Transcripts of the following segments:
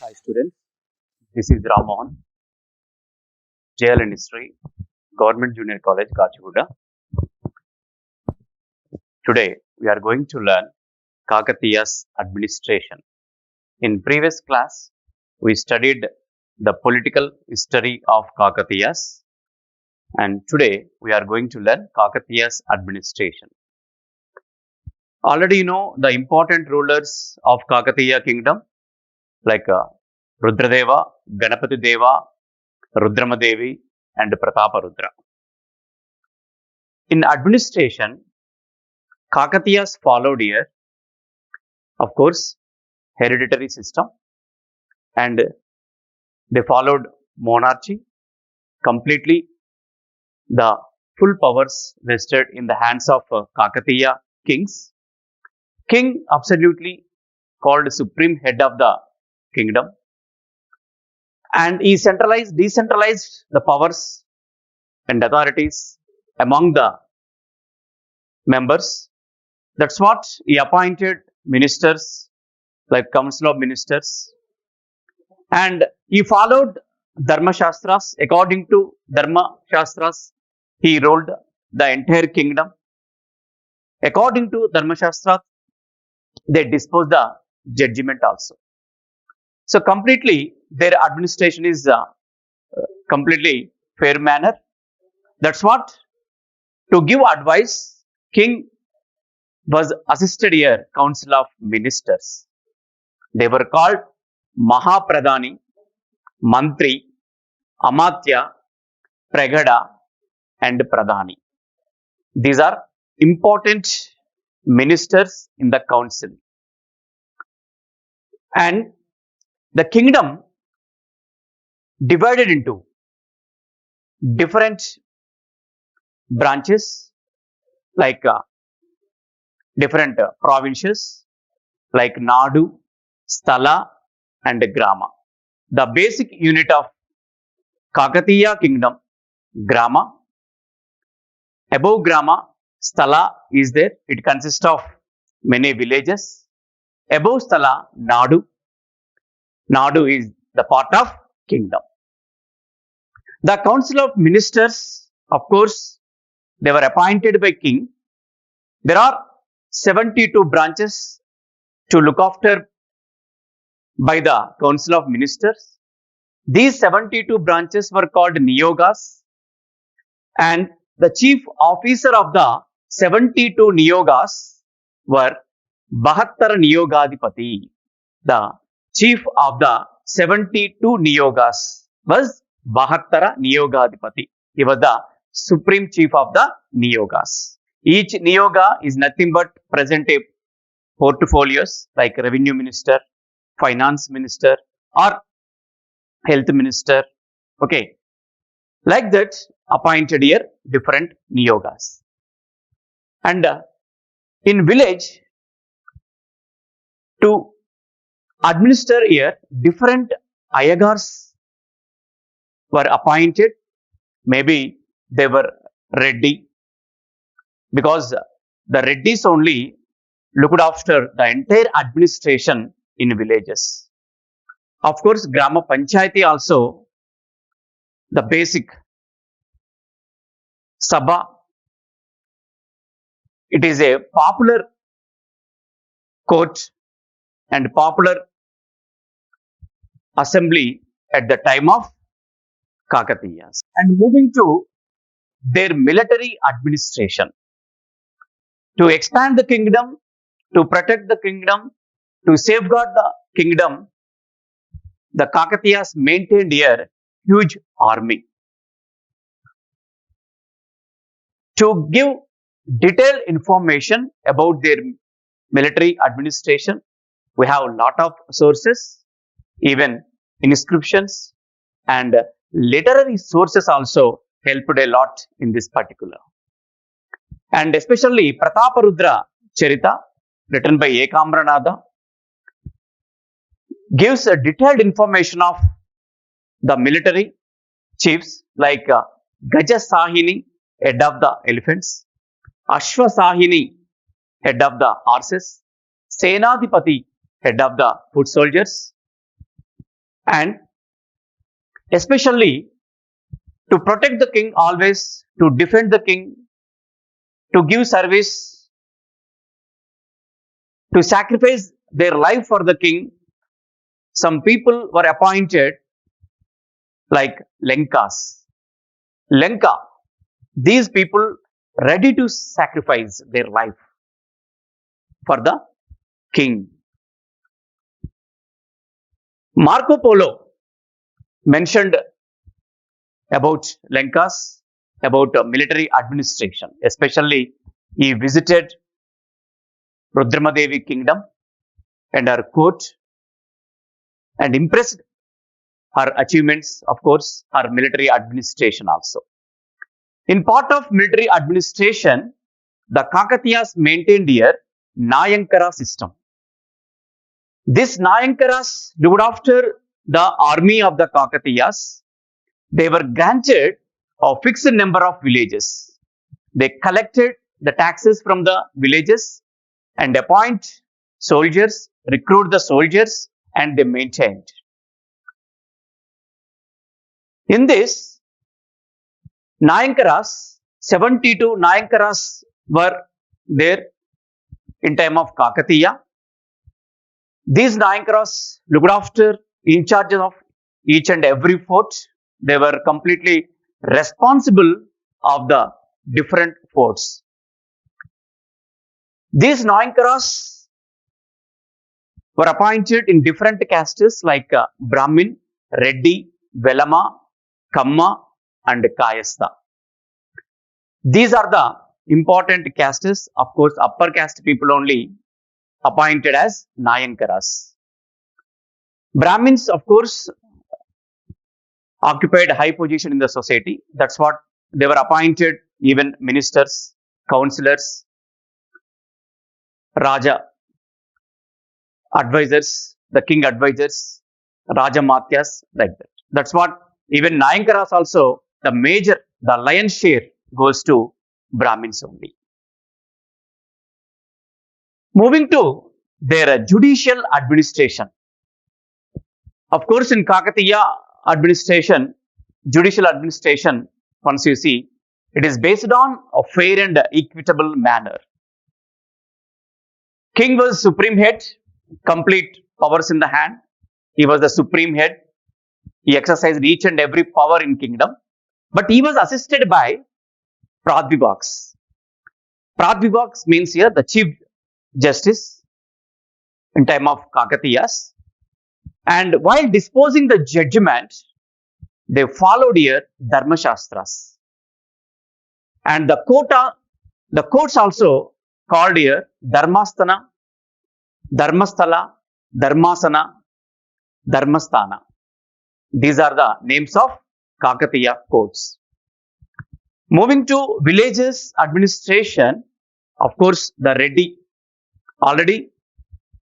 Hi students, this is Ramohan, JL in History, Government Junior College, Kachiguda. Today we are going to learn Kakatiya's administration. In previous class, we studied the political history of Kakatiyas, and today we are going to learn Kakatiya's administration. Already you know the important rulers of Kakatiya kingdom like Rudradeva, Ganapati Deva, Rudramadevi, and Prataparudra. In administration, Kakatiyas followed here, of course, hereditary system, and they followed monarchy completely. The full powers vested in the hands of Kakatiya kings. King absolutely called supreme head of the kingdom, and he decentralized the powers and authorities among the members. That's what he appointed ministers like council of ministers, and he followed Dharma Shastras. According to Dharma Shastras, he ruled the entire kingdom. According to Dharma Shastras, they disposed the judgment also. So completely, their administration is completely fair manner. That's what to give advice. King was assisted here council of ministers. They were called Mahapradhani, Mantri, Amatya, Pragada, and Pradhani. These are important ministers in the council. And the kingdom divided into different branches like different provinces like Nadu, Sthala, and Grama. The basic unit of Kakatiya kingdom, Grama. Above Grama, Sthala is there. It consists of many villages. Above Sthala, Nadu. Nadu is the part of kingdom. The council of ministers, of course, they were appointed by king. There are 72 branches to look after by the council of ministers. These 72 branches were called Niyogas, and the chief officer of the 72 Niyogas were Bahattara Niyogadipati. The chief of the 72 Niyogas was Bahattara Niyogadipati. He was the supreme chief of the Niyogas. Each Niyoga is nothing but present a portfolios like revenue minister, finance minister, or health minister. Okay. Like that, appointed here different Niyogas. And in village, to administer here, different Ayagars were appointed. Maybe they were Reddy, because the Reddys only looked after the entire administration in villages. Of course, Grama Panchayati also, the basic Sabha. It is a popular court and popular assembly at the time of Kakatiyas. And moving to their military administration. To expand the kingdom, to protect the kingdom, to safeguard the kingdom, the Kakatiyas maintained here huge army. To give detailed information about their military administration, we have a lot of sources, even inscriptions, and literary sources also helped a lot in this particular. And especially Prataparudra Charita, written by Ekamranada, gives a detailed information of the military chiefs like Gaja Sahini, head of the elephants, Ashwa Sahini, head of the horses, Senadipati, head of the foot soldiers, and especially to protect the king, always to defend the king, to give service, to sacrifice their life for the king. Some people were appointed like Lenkas. Lenka, these people ready to sacrifice their life for the king. Marco Polo mentioned about Lenkas, about military administration. Especially, he visited Rudramadevi kingdom and her court and impressed her achievements, of course, her military administration also. In part of military administration, the Kakatiyas maintained a Nayankara system. These Nayankaras looked after the army of the Kakatiyas. They were granted a fixed number of villages. They collected the taxes from the villages and appoint soldiers, recruit the soldiers, and they maintained. In this, Nayankaras, 72 Nayankaras were there in time of Kakatiya. These Nayankaras looked after, in charge of each and every fort. They were completely responsible of the different forts. These Nayankaras were appointed in different castes like Brahmin, Reddy, Velama, Kamma, and Kayastha. These are the important castes. Of course, upper caste people only appointed as Nayankaras. Brahmins, of course, occupied high position in the society. That's what they were appointed, even ministers, councillors, Raja advisors, the king advisors, Raja Matyas, like that. That's what even Nayankaras also, the lion's share goes to Brahmins only. Moving to their judicial administration. Of course, in Kakatiya administration, judicial administration, once you see, it is based on a fair and equitable manner. King was supreme head, complete powers in the hand. He was the supreme head. He exercised each and every power in kingdom. But he was assisted by Pradvibhaks. Pradvibhaks means here the chief justice in time of Kakatiyas. And while disposing the judgment, they followed here Dharma Shastras. And the courts also called here Dharmasthana, Dharmasthala, Dharmasana, Dharmasthana. These are the names of Kakatiya courts. Moving to villages administration, of course, the Reddy, already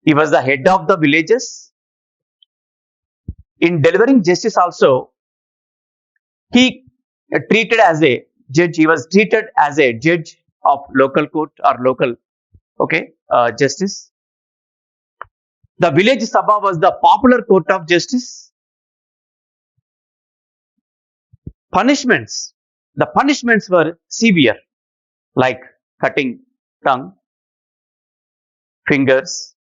he was the head of the villages. In delivering justice also, he treated as a judge. He was treated as a judge of local court or local justice. The village Sabha was the popular court of justice. Punishments. The punishments were severe, like cutting tongue, fingers,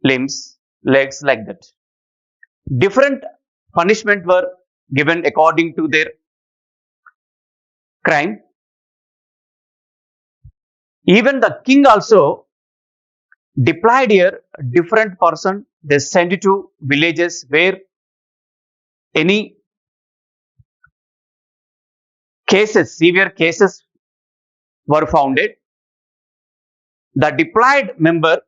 limbs, legs, like that. Different punishment were given according to their crime. Even the king also deployed here different person. They sent it to villages where any cases, severe cases were founded. The deployed member,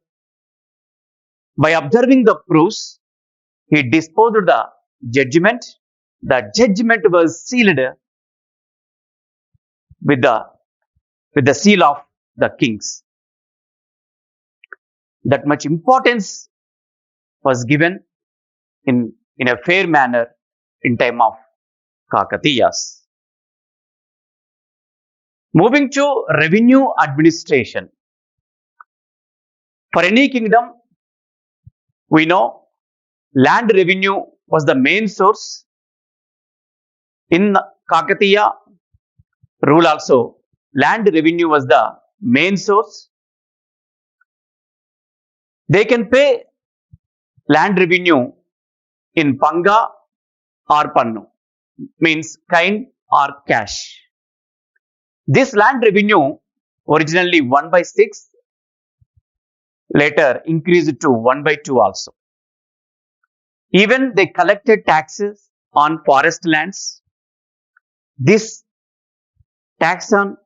by observing the proofs, he disposed the judgment. The judgment was sealed with the seal of the kings. That much importance was given in a fair manner in time of Kakatiyas. Moving to revenue administration. For any kingdom, we know land revenue was the main source. In Kakatiya rule also, land revenue was the main source. They can pay land revenue in Panga or Pannu, means kind or cash. This land revenue, originally 1/6, later increased to 1/2 also. Even they collected taxes on forest lands. This tax on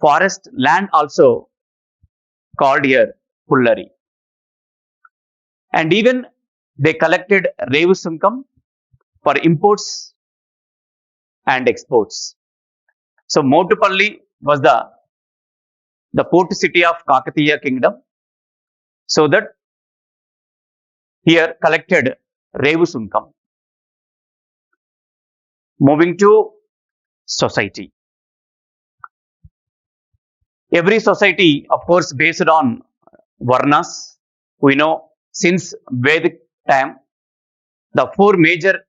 forest land also called here Pullari. And even they collected Revu Sunkam for imports and exports. So Motupalli was the port city of Kakatiya kingdom. So that here collected Revu Sunkam. Moving to society. Every society, of course, based on Varnas. We know since Vedic time, the four major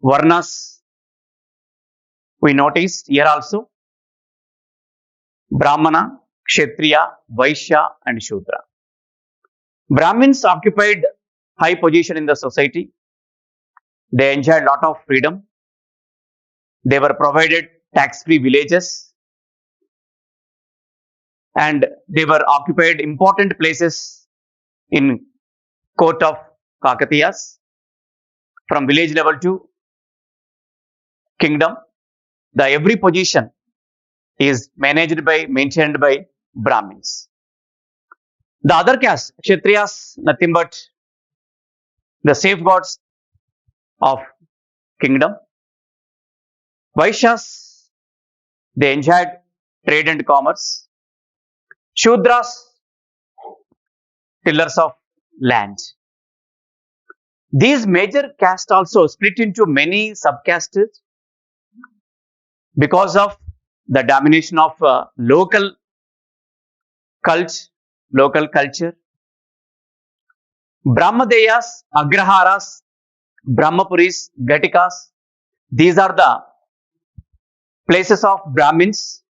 Varnas we noticed here also: Brahmana, Kshatriya, Vaishya, and Shudra. Brahmins occupied high position in the society. They enjoyed a lot of freedom. They were provided tax-free villages, and they were occupied important places in court of Kakatiyas, from village level to kingdom. The every position is maintained by Brahmins. The other caste, Kshatriyas, nothing but the safeguards of kingdom. Vaishyas, they enjoyed trade and commerce. Shudras, tillers of land. These major castes also split into many subcastes because of the domination of local culture. Brahmadeyas, Agraharas, Brahmapuris, Gatikas, these are the places of Brahmins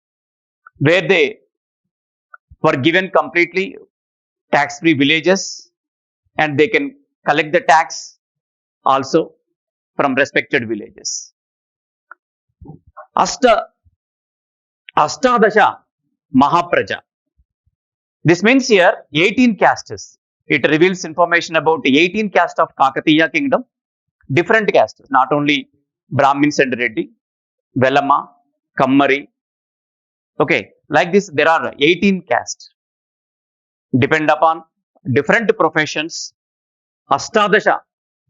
where they were given completely tax-free villages, and they can collect the tax also from respected villages. Ashtadasha Mahapraja. This means here 18 castes. It reveals information about 18 castes of Kakatiya kingdom. Different castes, not only Brahmins and Reddy, Velama, Kammari. Okay, like this there are 18 castes. Depend upon different professions. Ashtadasha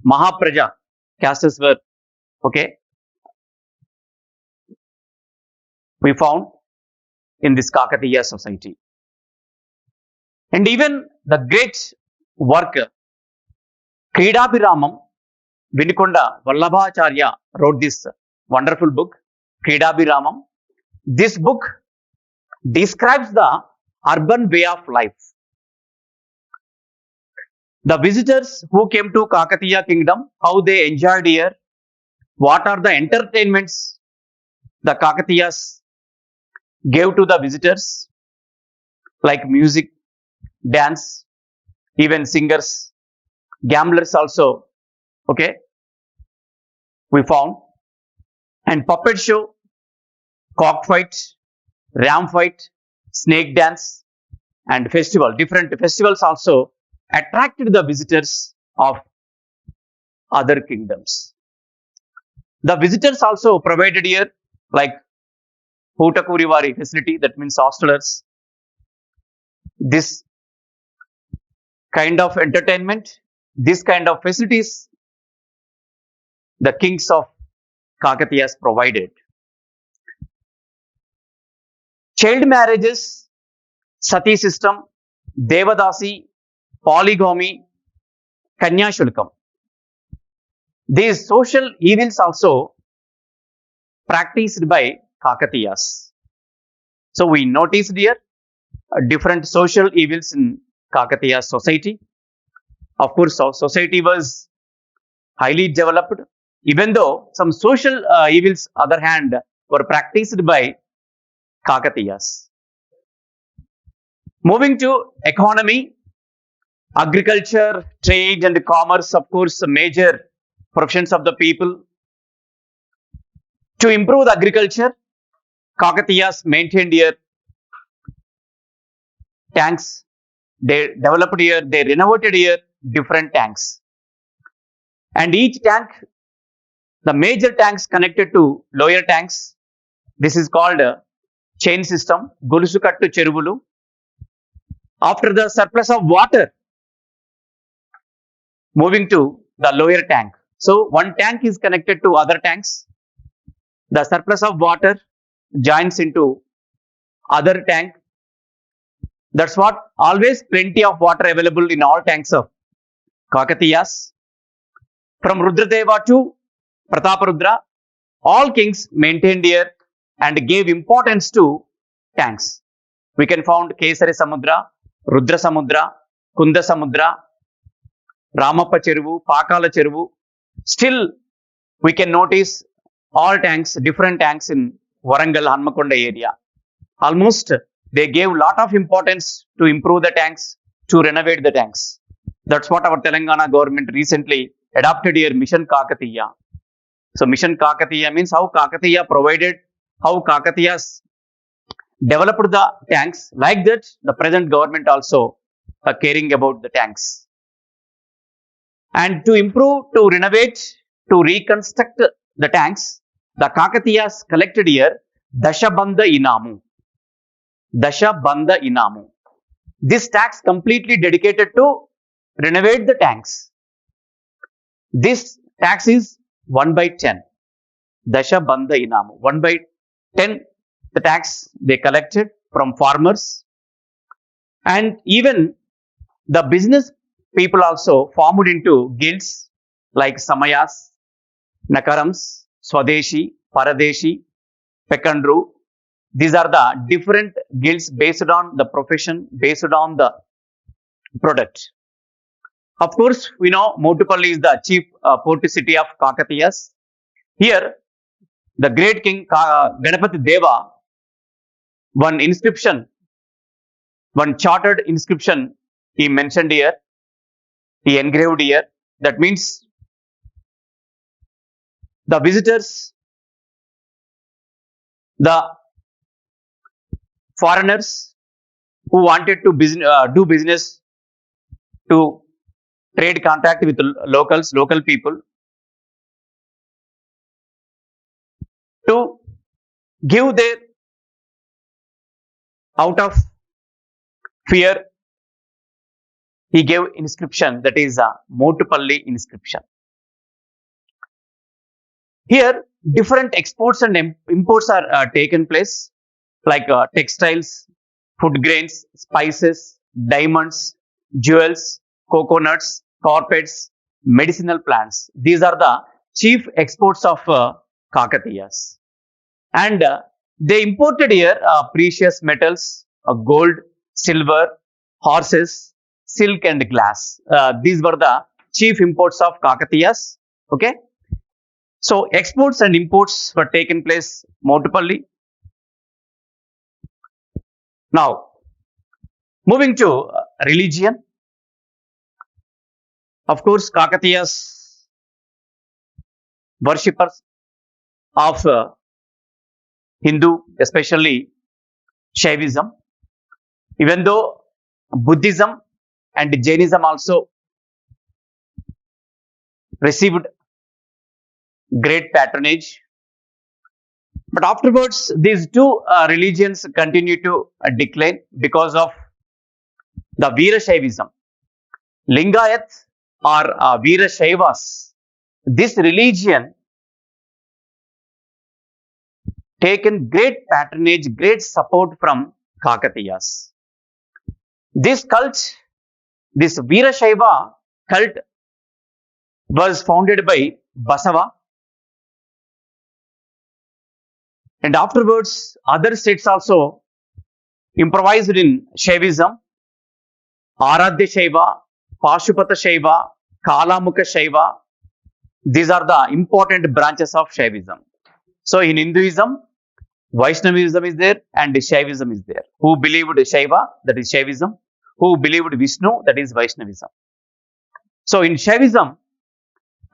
Mahapraja castes were, okay, we found in this Kakatiya society. And even the great work, Kridabhiramam, Vinikonda Vallabhacharya wrote this wonderful book, Kridabhiramam. This book describes the urban way of life. The visitors who came to Kakatiya kingdom, how they enjoyed here, what are the entertainments the Kakatiyas gave to the visitors, like music, dance, even singers, gamblers also, okay, we found, and puppet show, cockfight, ram fight, snake dance, and different festivals also attracted the visitors of other kingdoms. The visitors also provided here like Putakurivari facility, that means hostelers. This kind of entertainment, this kind of facilities, the kings of Kakatiyas provided. Child marriages, sati system, devadasi, polygamy, kanya shulkam. These social evils also practiced by Kakatiyas. So we noticed here different social evils in Kakatiya society. Of course, society was highly developed, even though some social evils, other hand, were practiced by Kakatiyas. Moving to economy, agriculture, trade, and commerce, of course, major professions of the people. To improve the agriculture, Kakatiyas maintained here tanks. They developed here, they renovated here different tanks. And each tank, the major tanks connected to lower tanks, this is called a chain system, Golusukattu Cheruvulu. After the surplus of water, moving to the lower tank. So one tank is connected to other tanks. The surplus of water joins into other tank. That's what always plenty of water available in all tanks of Kakatiyas. From Rudradeva to Prataparudra, all kings maintained here and gave importance to tanks. We can find Kesari Samudra, Rudra Samudra, Kunda Samudra, Ramappa Cheruvu, Pakala Cheruvu. Still, we can notice all tanks, different tanks in Warangal, Hanmakonda area. Almost they gave lot of importance to improve the tanks, to renovate the tanks. That's what our Telangana government recently adopted here, Mission Kakatiya. So Mission Kakatiya means how Kakatiya provided, how Kakatiyas developed the tanks. Like that, the present government also are caring about the tanks. And to improve, to renovate, to reconstruct the tanks, the Kakatiyas collected here Dashabandha Inamu. Dashabandha Inamu. This tax completely dedicated to renovate the tanks. This tax is 1/10. Dashabandha Inamu. 1/10 the tax they collected from farmers. And even the business people also formed into guilds like Samayas, Nakarams, Swadeshi, Paradeshi, Pekandru. These are the different guilds based on the profession, based on the product. Of course, we know Motupalli is the chief port city of Kakatiyas. Here, the great king Ganapati Deva, one inscription, one chartered inscription he mentioned here, he engraved here. That means the visitors, the foreigners who wanted to do business, to trade contact with locals, local people, to give their, out of fear, he gave inscription, that is a Motupalli inscription. Here, different exports and imports are taken place, like textiles, food grains, spices, diamonds, jewels, coconuts, carpets, medicinal plants. These are the chief exports of Kakatiyas. And they imported here precious metals, gold, silver, horses, silk and glass. These were the chief imports of Kakatiyas. Okay. So exports and imports were taken place Motupalli. Now, moving to religion. Of course, Kakatiyas worshippers of Hindu, especially Shaivism. Even though Buddhism and Jainism also received great patronage. But afterwards, these two religions continue to decline because of the Veerashaivism. Lingayat or Veerashaivas, this religion taken great patronage, great support from Kakatiyas. This cult, this Veerashaiva cult was founded by Basava. And afterwards, other states also improvised in Shaivism, Aradhya Shaiva, Pashupata Shaiva, Kalamukha Shaiva, These are the important branches of Shaivism. So in Hinduism, Vaishnavism is there and Shaivism is there. Who believed Shaiva, that is Shaivism. Who believed Vishnu, that is Vaishnavism. So in Shaivism,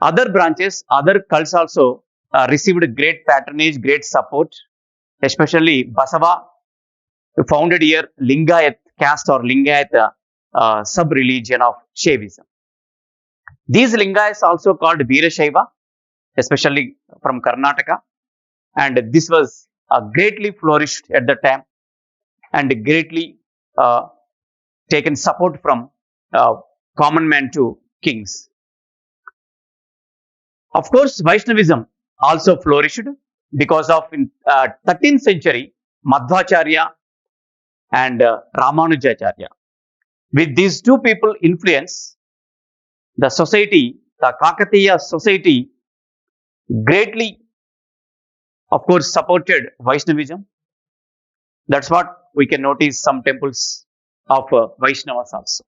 other branches, other cults also received great patronage, great support, especially Basava founded here Lingayat caste or Lingayat sub-religion of Shaivism. These Lingayats also called Veerashaiva, especially from Karnataka, and this was greatly flourished at the time and greatly taken support from common man to kings. Of course, Vaishnavism also flourished because of in 13th century Madhvacharya and Ramanujacharya. With these two people influence, the society, the Kakatiya society greatly, of course, supported Vaishnavism. That's what we can notice some temples of Vaishnavas also.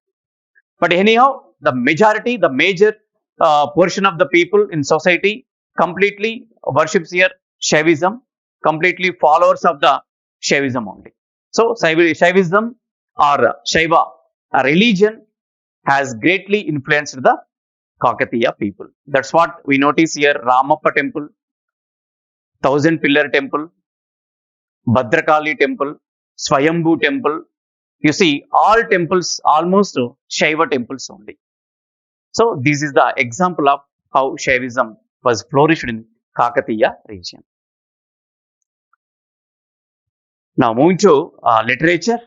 But anyhow, the majority, the major portion of the people in society completely worships here Shaivism, completely followers of the Shaivism only. So Shaivism or Shaiva, a religion, has greatly influenced the Kakatiya people. That's what we notice here: Ramappa temple, Thousand Pillar temple, Bhadrakali temple, Swayambhu temple. You see, all temples almost Shaiva temples only. So this is the example of how Shaivism was flourished in Kakatiya region. Now moving to literature.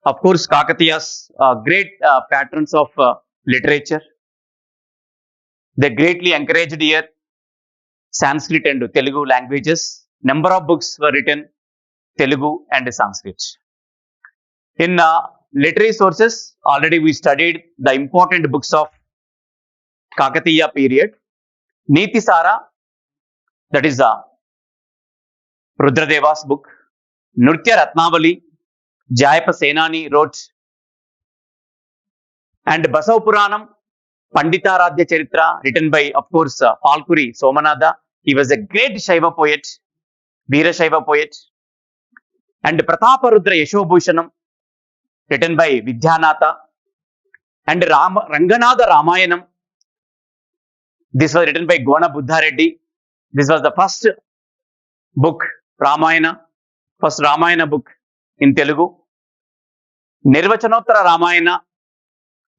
Of course, Kakatiyas great patrons of literature. They greatly encouraged here Sanskrit and Telugu languages. Number of books were written Telugu and Sanskrit. In literary sources, already we studied the important books of Kakatiya period. Niti Sara, that is Rudradeva's book. Nritya Ratnavali, Jayapa Senani wrote. And Basav Puranam, Panditaradhya Charitra, written by, of course, Palkuri Somanatha. He was a great Shaiva poet, Veera Shaiva poet. And Prataparudra Yashobhushanam, written by Vidyanatha. And Ranganatha Ramayanam, this was written by Gona Buddha Reddy. This was the first book, Ramayana, first Ramayana book in Telugu. Nirvachanottara Ramayana,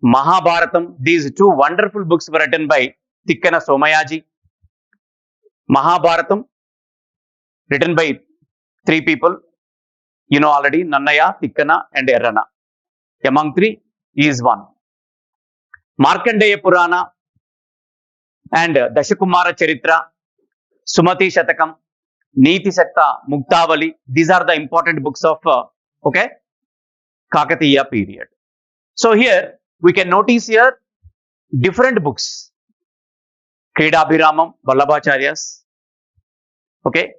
Mahabharatam, these two wonderful books were written by Tikkana Somayaji. Mahabharatam, written by three people, you know already, Nannaya, Tikkana and Errana. Among three, he is one. Markandeya Purana and Dashakumara Charitra, Sumati Shatakam, Niti Sakta, Muktavali. These are the important books of Kakatiya period. So here we can notice here different books. Kridabhiramam, Vallabhacharyas. Okay.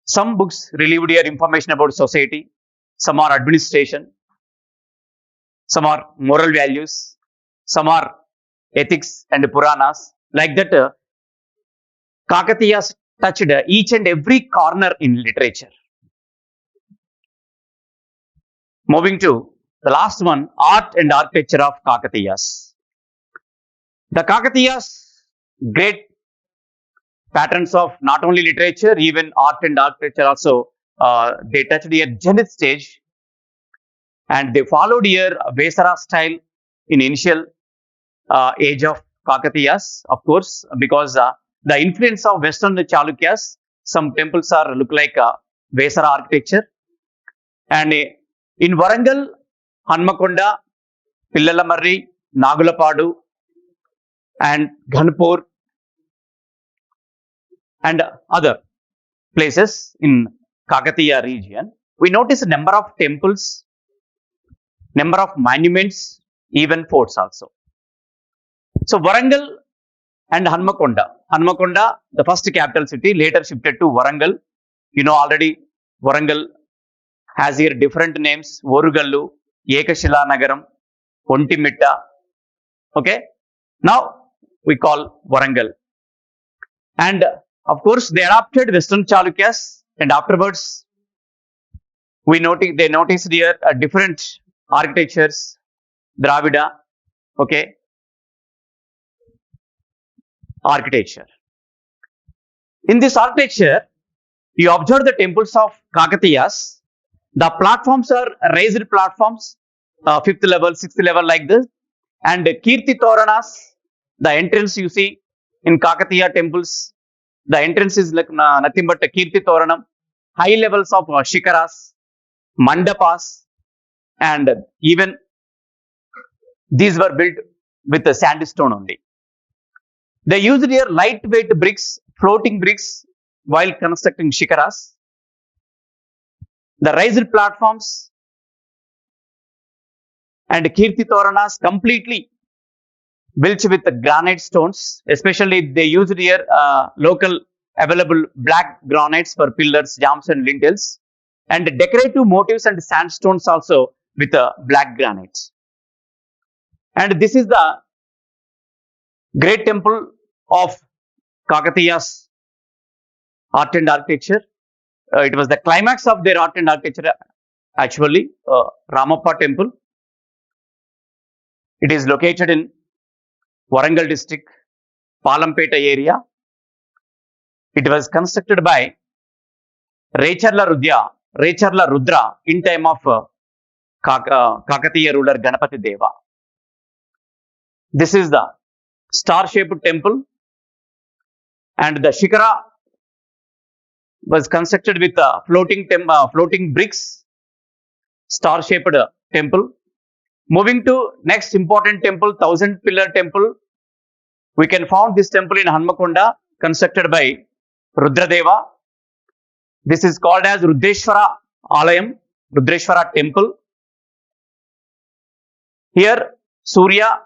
Some books relieved here information about society. Some are administration. Some are moral values. Some are ethics and Puranas. Like that, Kakatiyas touched each and every corner in literature. Moving to the last one, art and architecture of Kakatiyas. The Kakatiyas, great patterns of not only literature, even art and architecture also, they touched here zenith stage, and they followed here Vesara style in initial age of Kakatiyas, of course, because the influence of Western Chalukyas, some temples are look like Vesara architecture. And in Warangal, Hanmakonda, Pillalamarri, Nagulapadu, and Ghanpur, and other places in Kakatiya region, we notice a number of temples, number of monuments, even forts also. So Warangal and Hanmakonda. Hanmakonda, the first capital city, later shifted to Warangal. You know already Warangal has here different names: Orugallu, Ekashila Nagaram, Ontimitta. Okay. Now we call Warangal. And of course, they adopted Western Chalukyas, and afterwards, they noticed here different architectures, Dravida, okay, architecture. In this architecture, you observe the temples of Kakatiyas. The platforms are raised platforms, fifth level, sixth level, like this. And Kirti Toranas, the entrance you see in Kakatiya temples, the entrance is like nothing but a Kirti Toranam. High levels of Shikaras, Mandapas, and even these were built with the sandstone only. They used here lightweight bricks, floating bricks, while constructing Shikaras. The raised platforms and Kirti Toranas completely built with the granite stones. Especially they used here local available black granites for pillars, jambs, and lintels, and decorative motifs and sandstones also with black granites. And this is the great temple of Kakatiya's art and architecture. It was the climax of their art and architecture, actually, Ramappa temple. It is located in Warangal district, Palampeta area. It was constructed by Recharla Rudra in time of Kakatiya ruler Ganapati Deva. This is the star-shaped temple, and the Shikara was constructed with floating bricks, star-shaped temple. Moving to next important temple, Thousand Pillar Temple. We can find this temple in Hanmakonda, constructed by Rudradeva. This is called as Rudreshwara Alayam, Rudreshwara Temple. Here, Surya,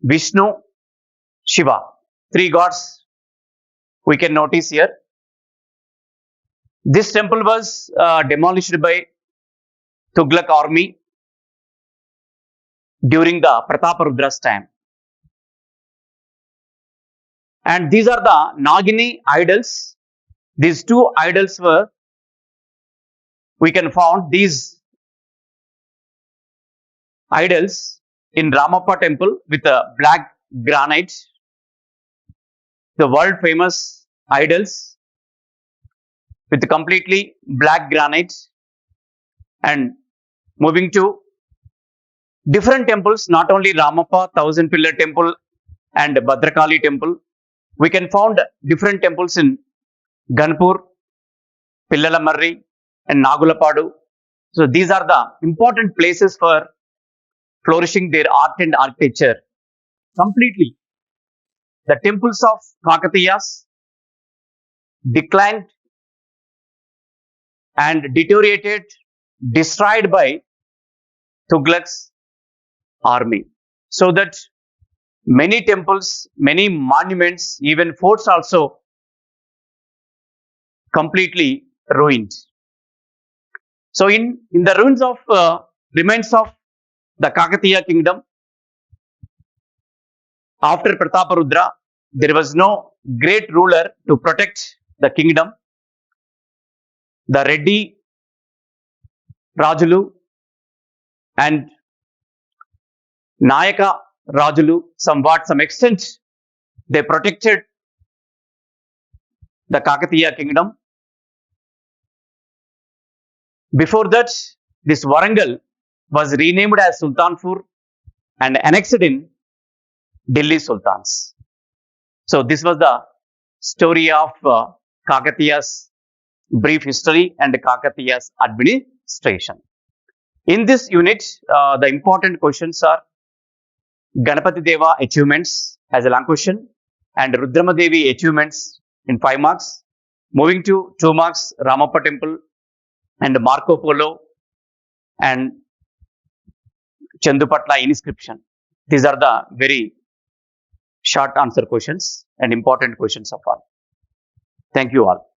Vishnu, Shiva, three gods we can notice here. This temple was demolished by Tughlaq army during the Prataparudra's time. And these are the Nagini idols. These two idols we can find these idols in Ramappa temple with a black granite. The world famous idols with completely black granite. And moving to different temples, not only Ramappa, Thousand Pillar Temple and Bhadrakali Temple, we can find different temples in Ganpur, Pillalamarri and Nagulapadu. So these are the important places for flourishing their art and architecture. Completely, the temples of Kakatiyas declined and deteriorated, destroyed by Tughlaq's army. So that many temples, many monuments, even forts also completely ruined. So in the ruins of remains of the Kakatiya kingdom, after Prataparudra, there was no great ruler to protect the kingdom. The Reddy Rajulu and Nayaka Rajulu, some extent, they protected the Kakatiya kingdom. Before that, this Warangal was renamed as Sultanpur and annexed in Delhi Sultans. So this was the story of Kakatiya's brief history and Kakatiya's administration. In this unit, the important questions are Ganapati Deva achievements as a long question and Rudramadevi achievements in 5 marks. Moving to 2 marks, Ramappa Temple and Marco Polo and Chandupatla inscription. These are the very short answer questions and important questions of all. Thank you all.